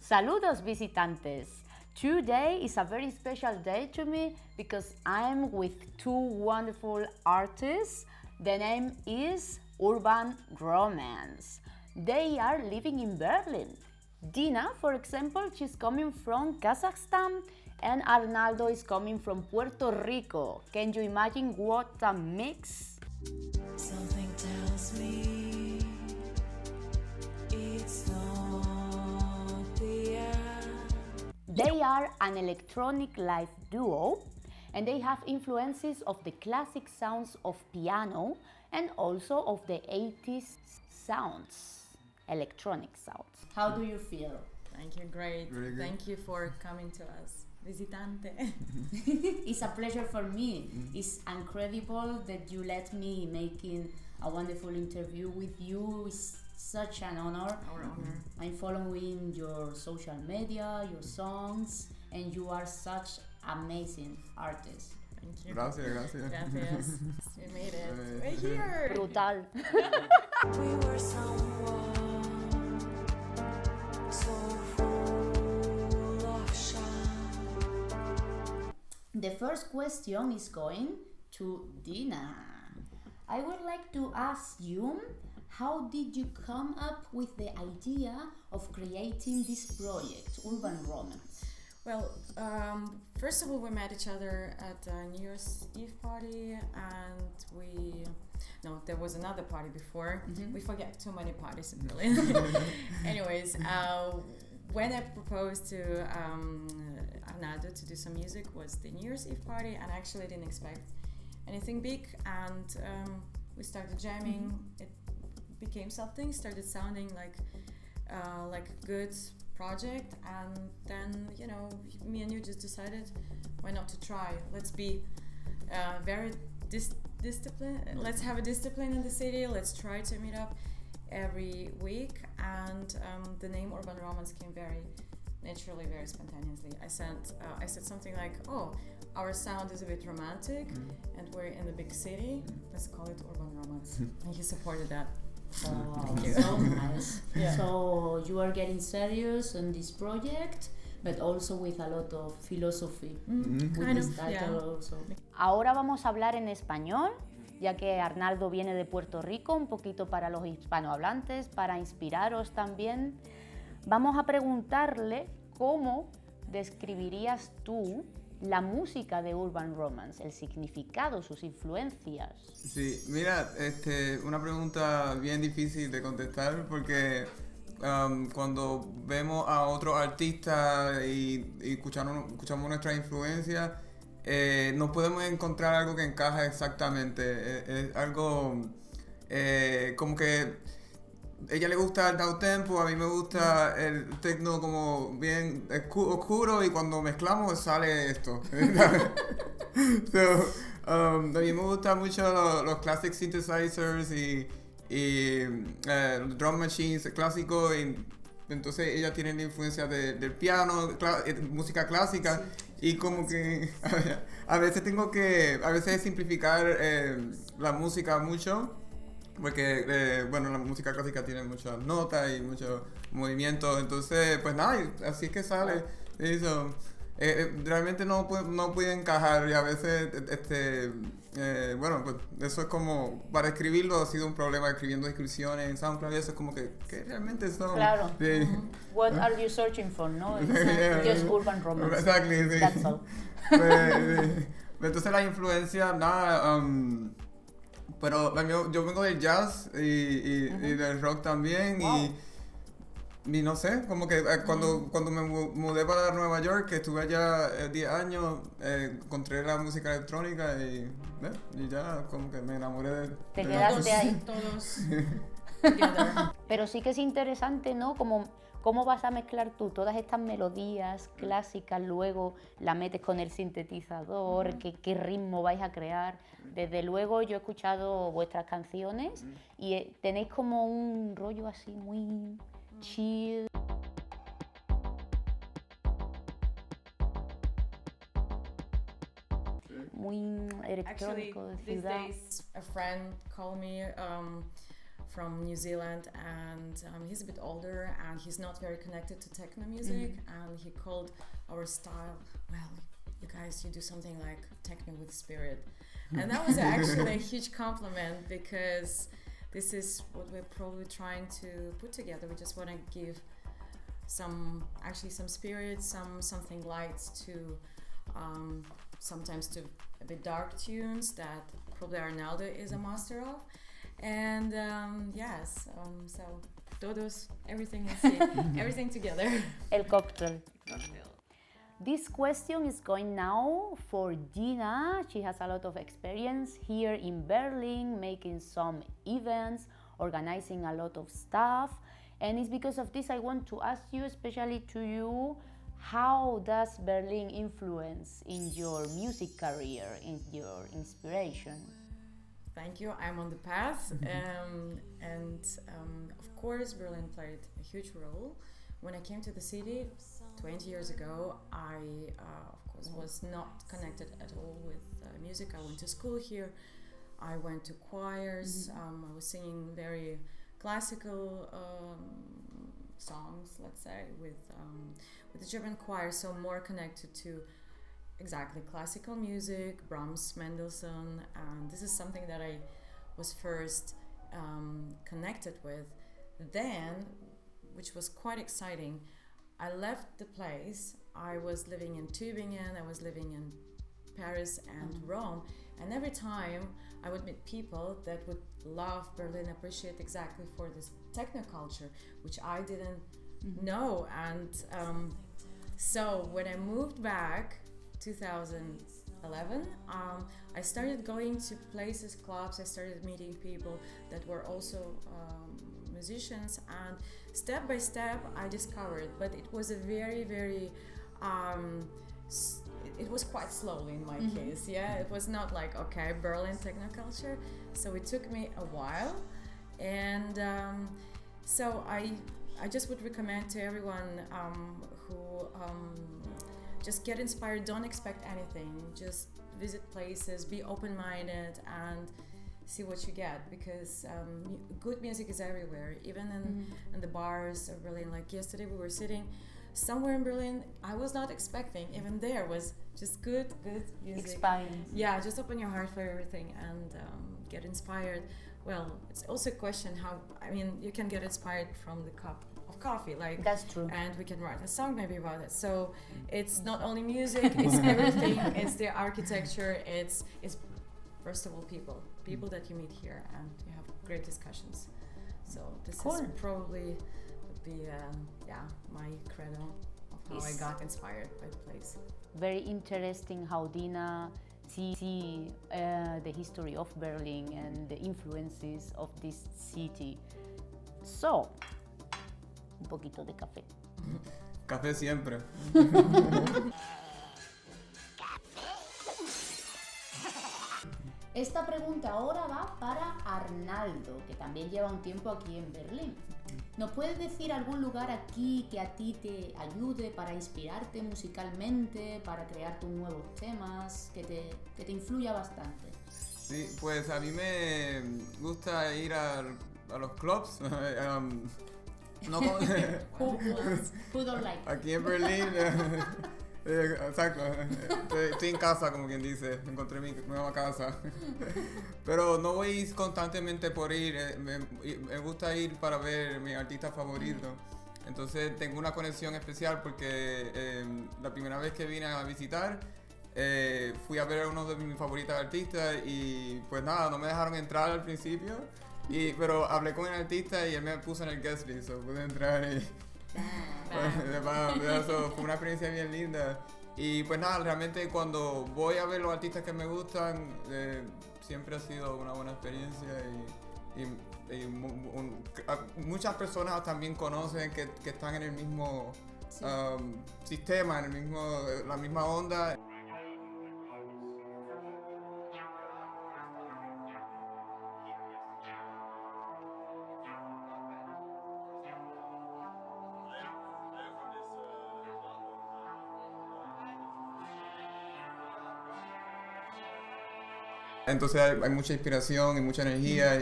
Saludos visitantes! Today is a very special day to me because I'm with two wonderful artists. The name is Urbanromance. They are living in Berlin. Dina, for example, she's coming from Kazakhstan, and Arnaldo is coming from Puerto Rico. Can you imagine what a mix? Something tells me it's not the end. They are an electronic live duo, and they have influences of the classic sounds of piano and also of the 80s sounds, electronic sounds. How do you feel? Thank you, great. Really good. Thank you for coming to us. Visitante. It's a pleasure for me. It's incredible that you let me making a wonderful interview with you. It's such an honor. Our honor. I'm following your social media, your songs, and you are such amazing artist. Thank you. Gracias, gracias. Gracias. We made it. We're here. Brutal. We were someone so full of shine. The first question is going to Dina. I would like to ask you, how did you come up with the idea of creating this project, Urbanromance? Well, first of all, we met each other at a New Year's Eve party, and there was another party before. We forget too many parties in Berlin. Anyways, when I proposed to Arnaldo to do some music was the New Year's Eve party, and I actually didn't expect anything big, and we started jamming. It became something, started sounding like a good project, and then me and you just decided, why not to try? Let's be very disciplined. Let's have a discipline in the city. Let's try to meet up every week, and the name Urbanromance came very naturally, very spontaneously. I said something like, "Oh, our sound is a bit romantic, and we're in the big city. Let's call it Urbanromance." And he supported that. Oh, Thank you. so nice. Yeah. So you are getting serious on this project, but also with a lot of philosophy. With Kind this of, title yeah. also. Ahora vamos a hablar en español, ya que Arnaldo viene de Puerto Rico, un poquito para los hispanohablantes, para inspiraros también. Vamos a preguntarle cómo describirías tú la música de Urbanromance, el significado, sus influencias. Sí, mira, una pregunta bien difícil de contestar porque cuando vemos a otros artistas y escuchamos nuestras influencias, no podemos encontrar algo que encaja exactamente. Es algo como que ella le gusta el downtempo, a mí me gusta el tecno como bien oscuro, y cuando mezclamos sale esto. A mí me gustan mucho los classic synthesizers y drum machines clásicos, y entonces ella tiene la influencia del piano, música clásica, sí. Y como que a veces simplificar la música mucho. Porque, la música clásica tiene muchas notas y muchos movimientos, entonces, pues nada, así es que sale. Eso, realmente no puede encajar, y a veces, pues eso es como, para escribirlo ha sido un problema escribiendo descripciones en SoundCloud, y eso es como que realmente son... Claro. Sí. What are you searching for, no? Just Urbanromance. Exactly, sí. That's all. Entonces la influencia, nada... pero yo vengo del jazz y del rock también. Wow. Y no sé, como que cuando me mudé para Nueva York, que estuve allá 10 años, encontré la música electrónica y ya como que me enamoré de... Te quedaste ahí. Todos together. Pero sí que es interesante, ¿no? ¿Cómo vas a mezclar tú todas estas melodías clásicas, luego la metes con el sintetizador, qué ritmo vais a crear? Desde luego yo he escuchado vuestras canciones y tenéis como un rollo así muy chill. Muy electrónico de ciudad. These days, a friend called me from New Zealand, and he's a bit older, and he's not very connected to techno music, and he called our style, well, you guys, you do something like techno with spirit. And that was actually a huge compliment, because this is what we're probably trying to put together. We just want to give some spirit, something light to sometimes to a bit dark tunes that probably Arnaldo is a master of. And so todos, everything is everything together. El cóctel. This question is going now for Dina. She has a lot of experience here in Berlin, making some events, organizing a lot of stuff. And it's because of this I want to ask you, especially to you, how does Berlin influence in your music career, in your inspiration? Thank you. I'm on the path, of course, Berlin played a huge role. When I came to the city 20 years ago, I, of course, was not connected at all with music. I went to school here. I went to choirs. I was singing very classical songs, let's say, with the German choir, so more connected to exactly classical music, Brahms, Mendelssohn, and this is something that I was first connected with. Then, which was quite exciting, I left the place. I was living in Tübingen, I was living in Paris and Rome, and every time I would meet people that would love Berlin, appreciate exactly for this techno culture, which I didn't know. And so when I moved back 2011, I started going to places, clubs. I started meeting people that were also musicians, and step by step I discovered, but it was a very, very it was quite slowly in my case. It was not like, okay, Berlin techno culture, so it took me a while. And so I just would recommend to everyone who just get inspired, don't expect anything, just visit places, be open-minded, and see what you get, because good music is everywhere, even in the bars of Berlin. Like yesterday we were sitting somewhere in Berlin, I was not expecting, even there was just good music. Experience. Yeah, just open your heart for everything and get inspired. Well, it's also a question how, I mean, you can get inspired from the cup of coffee, like, That's true. and we can write a song maybe about it. So it's not only music, it's everything. It's the architecture, it's first of all people that you meet here, and you have great discussions. So this is probably would be my credo of how I got inspired by the place. Very interesting how Dina see the history of Berlin and the influences of this city. So, un poquito de café. Café siempre. Esta pregunta ahora va para Arnaldo, que también lleva un tiempo aquí en Berlín. ¿Nos puedes decir algún lugar aquí que a ti te ayude para inspirarte musicalmente, para crear tus nuevos temas, que te influya bastante? Sí, pues a mí me gusta ir a los clubs. No Who don't like? Aquí en Berlín. Exacto, estoy en casa, como quien dice, encontré mi nueva casa. Pero no voy constantemente por ir, me gusta ir para ver mi artista favorito. Entonces tengo una conexión especial porque la primera vez que vine a visitar, fui a ver a uno de mis favoritos artistas y pues nada, no me dejaron entrar al principio, pero hablé con el artista y él me puso en el guest list, so pude entrar y... Eso fue una experiencia bien linda. Y pues nada, realmente cuando voy a ver los artistas que me gustan, siempre ha sido una buena experiencia y muchas personas también conocen que están en el mismo sistema, en la misma onda. Entonces hay mucha inspiración y mucha energía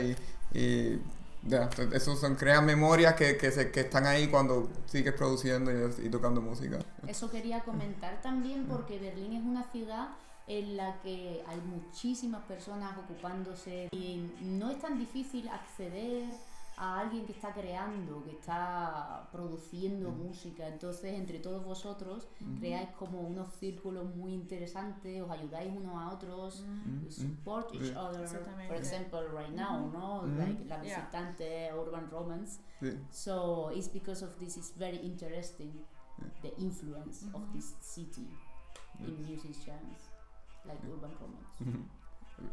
y Ya, esos son, crean memorias que están ahí cuando sigues produciendo y tocando música. Eso quería comentar también porque Berlín es una ciudad en la que hay muchísimas personas ocupándose y no es tan difícil acceder a alguien que está creando, que está produciendo música. Entonces, entre todos vosotros creáis como unos círculos muy interesantes, os ayudáis unos a otros, you support each other. Exactamente. For example, right now, no? Like la Visitante, Urbanromance. Sí. So it's because of this is very interesting, the influence of this city in musicians, like Urbanromance.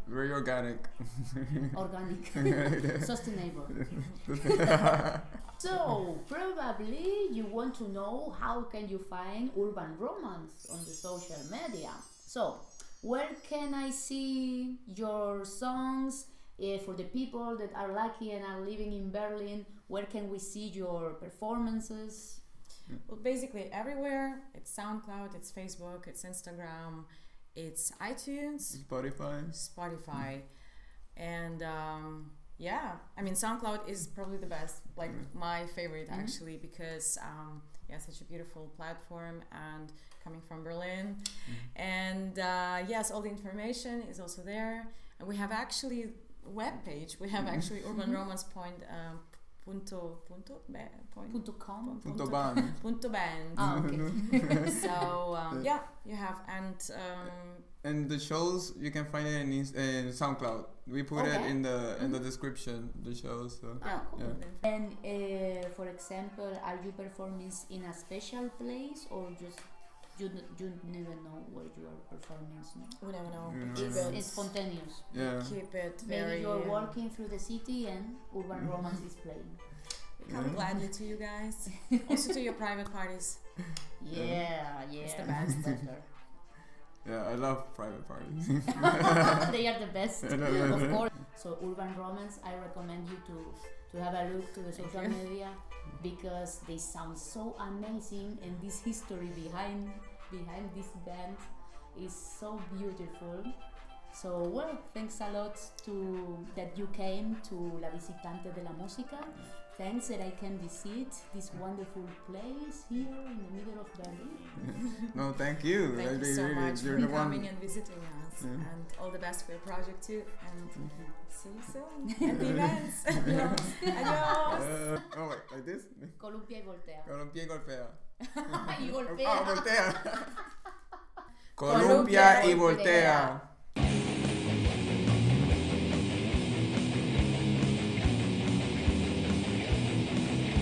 Very organic. Organic, sustainable. So probably you want to know how can you find Urbanromance on the social media. So where can I see your songs? For the people that are lucky and are living in Berlin, where can we see your performances? Well, basically everywhere. It's SoundCloud, it's Facebook, it's Instagram, it's iTunes, Spotify, and yeah, I mean SoundCloud is probably the best, like my favorite actually, because yeah, such a beautiful platform and coming from Berlin, and yes, all the information is also there, and we have actually web page. We have actually Urbanromance.com.com.band. band. Ah, okay. So yeah, you have And the shows you can find it in SoundCloud. We put it in the description. The shows. So. Ah, cool. Yeah. And for example, are you performing in a special place or just you never know where you are performing? No? we never know. It's spontaneous. Yeah. Keep it very. Maybe you're walking through the city and Urbanromance is playing. We come gladly to you guys. Also to your private parties. Yeah, It's the best. better. Yeah, I love private parties. They are the best, of course. So Urbanromance, I recommend you to have a look to the social media because they sound so amazing, and this history behind this band is so beautiful. So well, thanks a lot that you came to La Visitante de la Música. Thanks that I can visit this wonderful place here in the middle of Berlin. No, thank you. Thank you so much You're for the one. coming and visiting us, and all the best for your project too. And see you soon at the events. Adios. Oh, wait, like this? Columpia y voltea. Columpia y golpea. Y golpea. Ah, voltea. Columpia y voltea.